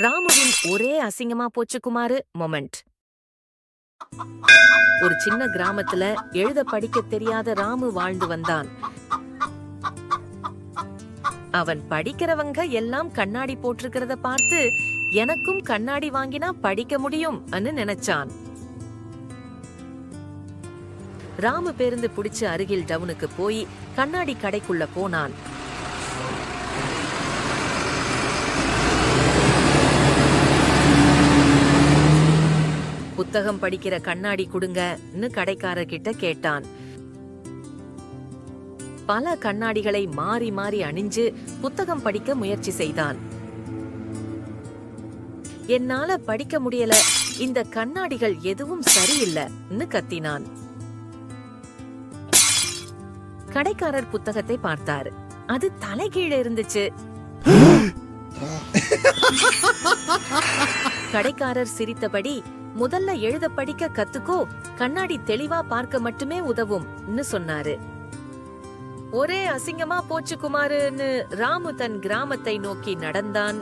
ராமுவின் ஒரே அசிங்கமா போச்சு குமாரு மொமெண்ட். ஒரு சின்ன கிராமத்துல எழுத படிக்க தெரியாத ராமு வாழ்ந்து வந்தான். அவன் படிக்கிறவங்க எல்லாம் கண்ணாடி போட்டிருக்கிறத பார்த்து எனக்கும் கண்ணாடி வாங்கினா படிக்க முடியும் நினைச்சான். ராமு பேருந்து பிடிச்சு அருகில் டவுனுக்கு போய் கண்ணாடி கடைக்குள்ள போனான். புத்தகம் படிக்கிற கண்ணாடி குடுங்கன்னு கடைக்காரர்கிட்ட கேட்டான். பல கண்ணாடிகளை மாறி மாறி அணிஞ்சு புத்தகம் படிக்க முயற்சி செய்தான். என்னால படிக்க முடியல, இந்த கண்ணாடிகள் எதுவும் சரியில்லைன்னு கத்தினான். கடைக்காரர் புத்தகத்தை பார்த்தார். அது தலைகீழ இருந்துச்சு. கடைக்காரர் சிரித்தபடி, முதல்ல எழுத படிக்க கத்துக்கோ, கண்ணாடி தெளிவா பார்க்க மட்டுமே உதவும்னு சொன்னாரு. ஒரே அசிங்கமா போச்சு குமாருன்னு ராமு தன் கிராமத்தை நோக்கி நடந்தான்.